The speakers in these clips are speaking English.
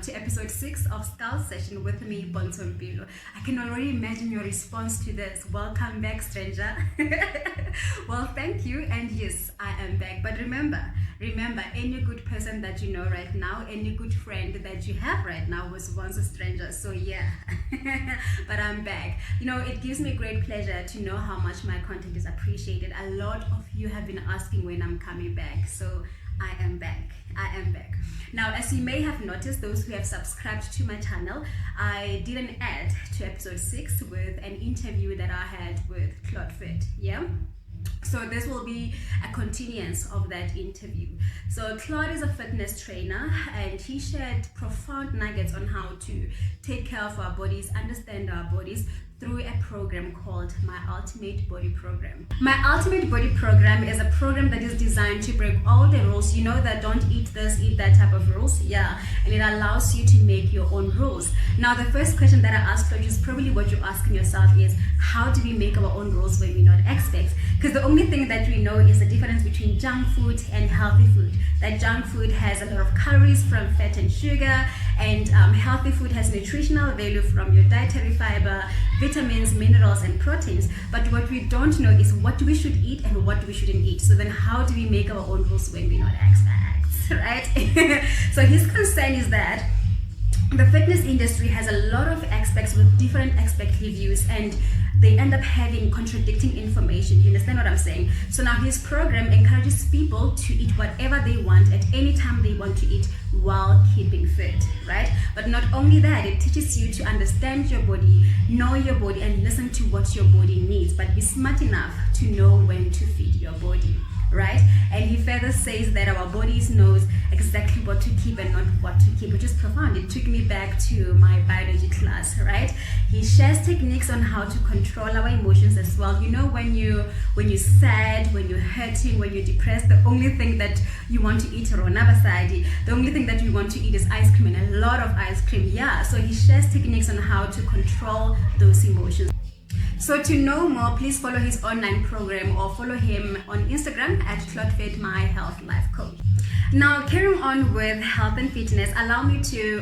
to episode 6 of Skull Session with me, Pontsho Mpelo. I can already imagine your response to this. Welcome back, stranger. Well, thank you, and yes, I am back. But remember, any good person that you know right now, any good friend that you have right now was once a stranger. So yeah, but I'm back. It gives me great pleasure to know how much my content is appreciated. A lot of you have been asking when I'm coming back. So I am back. Now, as you may have noticed, those who have subscribed to my channel, I did an ad to episode 6 with an interview that I had with Claude Fit. Yeah. So this will be a continuance of that interview. So Claude is a fitness trainer, and he shared profound nuggets on how to take care of our bodies, understand our bodies, through a program called My Ultimate Body Program. My Ultimate Body Program is a program that is designed to break all the rules, that don't eat this, eat that type of rules, yeah, and it allows you to make your own rules. Now, the first question that I asked, which is probably what you're asking yourself, is how do we make our own rules when we're not experts? Because the only thing that we know is the difference between junk food and healthy food. That junk food has a lot of calories from fat and sugar, and healthy food has nutritional value from your dietary fiber, vitamins, minerals, and proteins. But what we don't know is what we should eat and what we shouldn't eat. So then how do we make our own rules when we're not experts, right? So his concern is that the fitness industry has a lot of experts with different expert reviews, and they end up having contradicting information. You understand what I'm saying? So now his program encourages people to eat whatever they want at any time they want to eat while keeping fit, right? But not only that, it teaches you to understand your body, know your body, and listen to what your body needs, but be smart enough to know when to feed your body, right? And he further says that our bodies knows exactly what to keep and not what to keep, which is profound. It took me back to my biology class, right? He shares techniques on how to control our emotions as well. When you're sad, when you're hurting, when you're depressed, the only thing that you want to eat, or another side, the only thing that you want to eat is ice cream, and a lot of ice cream. Yeah, so he shares techniques on how to control those emotions. So to know more, please follow his online program or follow him on Instagram at ClaudeFit My Health Life Coach. Now, carrying on with health and fitness, allow me to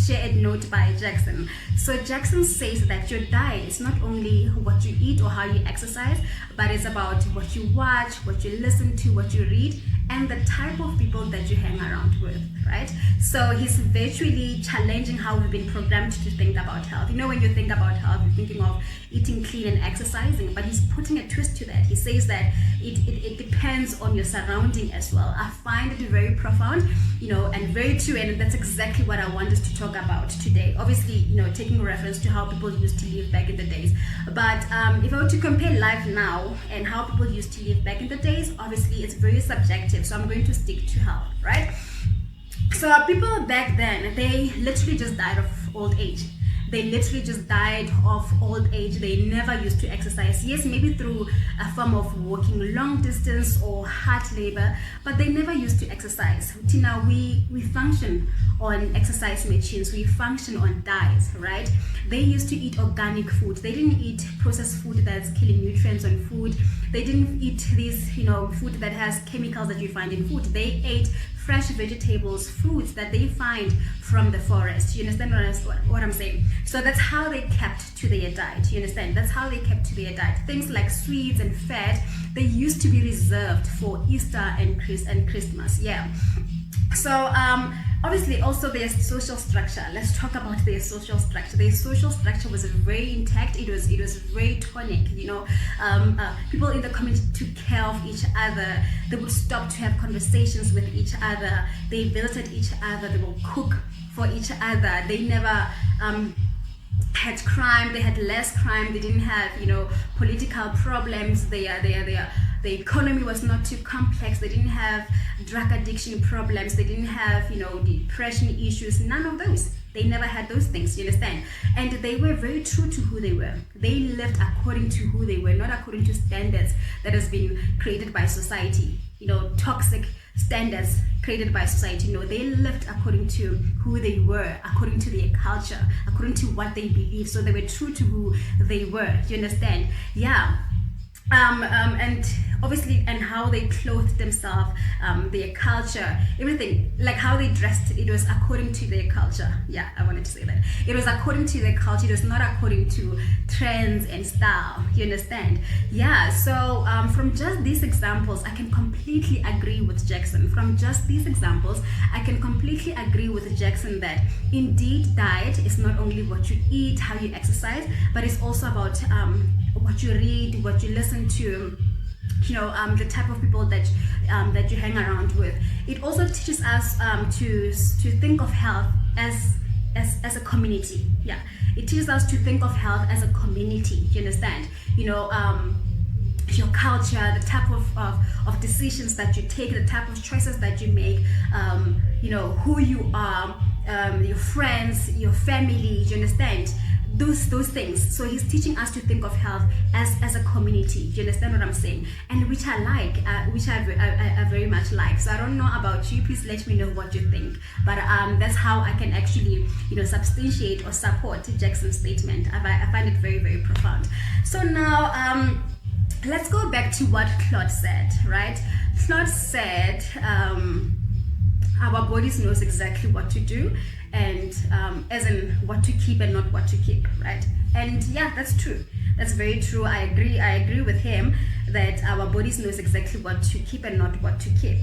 share a note by Jackson. So Jackson says that your diet is not only what you eat or how you exercise, but it's about what you watch, what you listen to, what you read, and the type of people that you hang around with, right? So he's virtually challenging how we've been programmed to think about health. When you think about health, you're thinking of eating clean and exercising, but he's putting a twist to that. He says that it depends on your surrounding as well. I find it very profound, and very true, and that's exactly what I want us to talk about today. Obviously, taking reference to how people used to live back in the days. But if I were to compare life now and how people used to live back in the days, obviously it's very subjective. So I'm going to stick to health, right? So people back then, they literally just died of old age. They literally just died of old age. They never used to exercise. Yes, maybe through a form of walking long distance or hard labor, but they never used to exercise. Now we function on exercise machines. We function on diets, right? They used to eat organic food. They didn't eat processed food that's killing nutrients on food. They didn't eat this, food that has chemicals that you find in food. They ate fresh vegetables, fruits that they find from the forest. You understand what I'm saying? So that's how they kept to their diet. You understand? That's how they kept to their diet. Things like sweets and fat, they used to be reserved for Easter and Christmas. Yeah. So obviously also their social structure. Let's talk about their social structure. Their social structure was very intact. It was very tonic. People in the community took care of each other. They would stop to have conversations with each other. They visited each other. They would cook for each other. They never had crime. They had less crime. They didn't have political problems. The economy was not too complex. They didn't have drug addiction problems. They didn't have depression issues. None of those. They never had those things, you understand? And they were very true to who they were. They lived according to who they were, not according to standards that has been created by society, toxic standards created by society. They lived according to who they were, according to their culture, according to what they believed. So they were true to who they were, you understand? Yeah. And obviously, and how they clothed themselves, their culture, everything, like how they dressed, it was according to their culture. Yeah, I wanted to say that. It was according to their culture, it was not according to trends and style, you understand? Yeah, so from just these examples, I can completely agree with Jackson. From just these examples, I can completely agree with Jackson that indeed diet is not only what you eat, how you exercise, but it's also about what you read, what you listen to, the type of people that that you hang around with. It also teaches us to think of health as a community. Yeah, it teaches us to think of health as a community. You understand? Your culture, the type of decisions that you take, the type of choices that you make, who you are, your friends, your family, you understand? Those things. So he's teaching us to think of health as a community. You understand what I'm saying? And which I like, which I very much like. So I don't know about you. Please let me know what you think. But that's how I can actually, substantiate or support Jackson's statement. I find it very, very profound. So now, let's go back to what Claude said, right? Claude said, our bodies knows exactly what to do, and as in what to keep and not what to keep, right? And yeah, that's true. That's very true. I agree with him that our bodies knows exactly what to keep and not what to keep.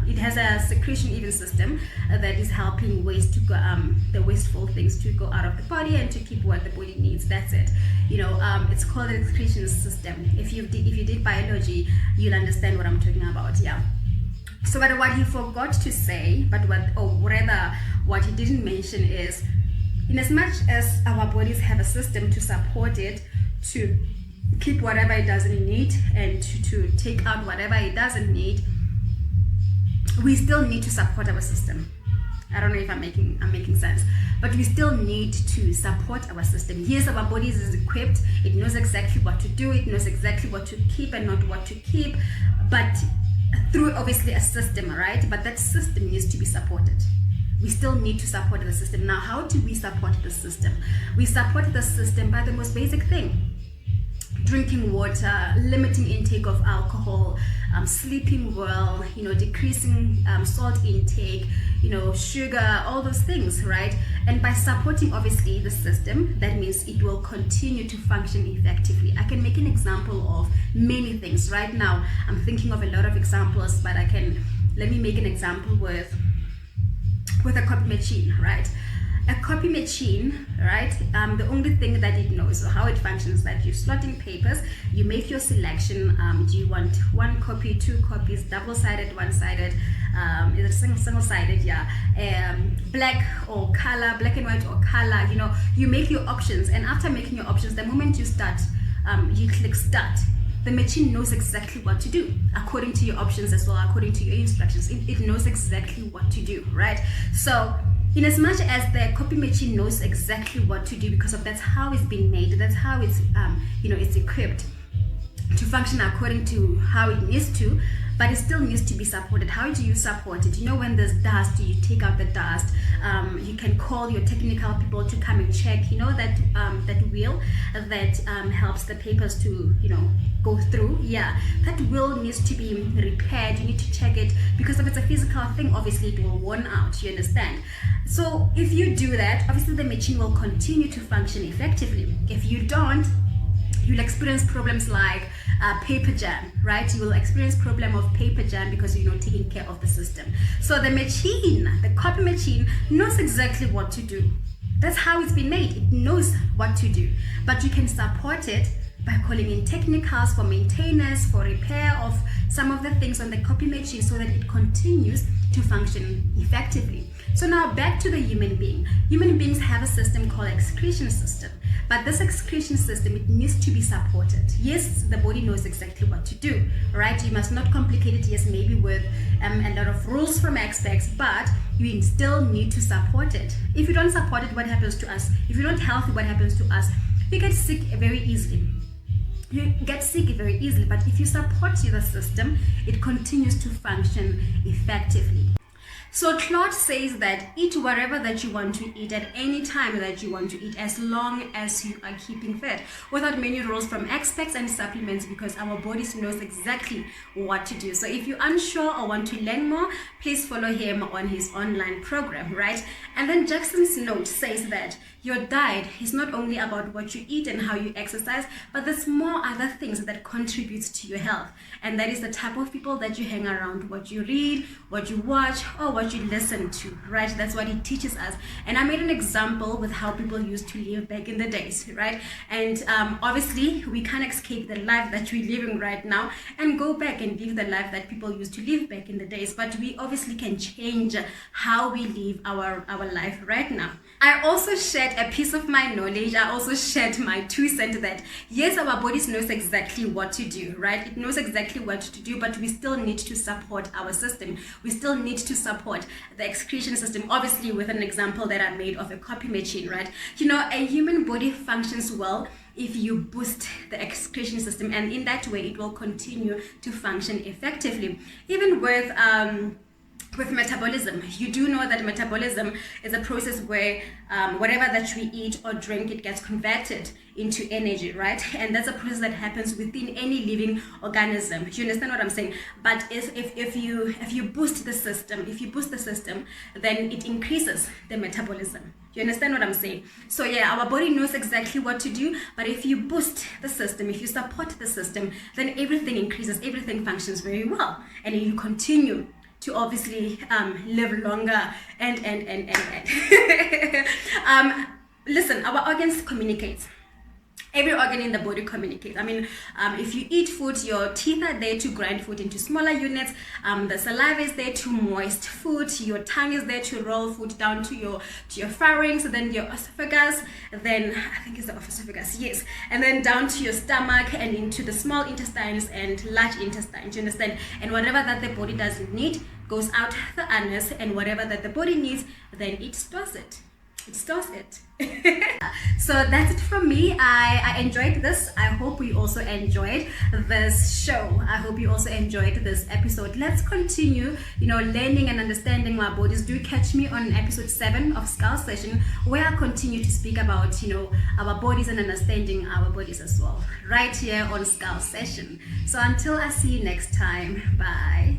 It has a secretion even system that is helping waste to go, the wasteful things to go out of the body and to keep what the body needs. That's it. It's called the secretion system. If you did biology, you'll understand what I'm talking about. Yeah. So, but what he forgot to say, what he didn't mention is, in as much as our bodies have a system to support it, to keep whatever it doesn't need and to take out whatever it doesn't need, we still need to support our system. I don't know if I'm making sense, but we still need to support our system. Yes, our bodies is equipped. It knows exactly what to do. It knows exactly what to keep and not what to keep, but through obviously a system, right? But that system needs to be supported. We still need to support the system. Now, how do we support the system? We support the system by the most basic thing: drinking water, limiting intake of alcohol, sleeping well, decreasing salt intake, sugar, all those things, right? And by supporting obviously the system, that means it will continue to function effectively. I can make an example of many things. Right now, I'm thinking of a lot of examples, but let me make an example with a copy machine, right? A copy machine, right? The only thing that it knows or how it functions, that you slot in papers, you make your selection. Do you want one copy, two copies, double-sided, one-sided, is it single-sided? Yeah. Black or color, black and white or color. You make your options, and after making your options, the moment you start, you click start. The machine knows exactly what to do according to your options as well, according to your instructions. It knows exactly what to do, right? So, in as much as the copy machine knows exactly what to do, because that's how it's been made, that's how it's it's equipped to function according to how it needs to, but it still needs to be supported. How do you support it? When there's dust, you take out the dust. You can call your technical people to come and check. That wheel that helps the papers to go through. Yeah, that wheel needs to be repaired. You need to check it, because if it's a physical thing, obviously it will worn out. You understand? So if you do that, obviously the machine will continue to function effectively. If you don't, you'll experience problems like paper jam, right? You will experience problem of paper jam because you're not taking care of the system. So the machine, the copy machine, knows exactly what to do. That's how it's been made. It knows what to do. But you can support it by calling in technicals for maintenance, for repair of some of the things on the copy machine so that it continues to function effectively. So now back to the human being. Human beings have a system called excretion system. But this excretion system, it needs to be supported. Yes, the body knows exactly what to do, right? You must not complicate it, yes, maybe with a lot of rules from experts, but you still need to support it. If you don't support it, what happens to us? If you're not healthy, what happens to us? We get sick very easily. You get sick very easily, but if you support the system, it continues to function effectively. So Claude says that eat whatever that you want to eat at any time that you want to eat, as long as you are keeping fit, without many rules from experts and supplements, because our bodies knows exactly what to do. So if you're unsure or want to learn more, please follow him on his online program, right? And then Jackson's note says that your diet is not only about what you eat and how you exercise, but there's more other things that contributes to your health. And that is the type of people that you hang around, what you read, what you watch, or what you listen to, right? That's what he teaches us. And I made an example with how people used to live back in the days, right? And obviously we can't escape the life that we're living right now and go back and live the life that people used to live back in the days, but we obviously can change how we live our life right now. I also shared a piece of my knowledge. I also shared my 2 cents that yes, our bodies knows exactly what to do, right? It knows exactly what to do, but we still need to support our system. We still need to support the excretion system, obviously with an example that I made of a copy machine, right? You know, a human body functions well if you boost the excretion system, and in that way it will continue to function effectively. Even with metabolism, you do know that metabolism is a process where whatever that we eat or drink, it gets converted into energy, right? And that's a process that happens within any living organism. You understand what I'm saying? But if you boost the system, then it increases the metabolism. You understand what I'm saying? So yeah, our body knows exactly what to do, but if you boost the system, if you support the system, then everything increases, everything functions very well, and you continue to obviously live longer and listen, our organs communicate. Every organ in the body communicates. I mean, if you eat food, your teeth are there to grind food into smaller units. The saliva is there to moist food. Your tongue is there to roll food down to your pharynx, then your esophagus, then I think it's the esophagus, yes, and then down to your stomach and into the small intestines and large intestines. You understand? And whatever that the body doesn't need goes out the anus, and whatever that the body needs, then it stores it. So that's it from me. I enjoyed this. I hope you also enjoyed this show. I hope you also enjoyed this episode. Let's continue, learning and understanding our bodies. Do catch me on episode 7 of Skull Session, where I continue to speak about, our bodies and understanding our bodies as well, right here on Skull Session. So until I see you next time, bye.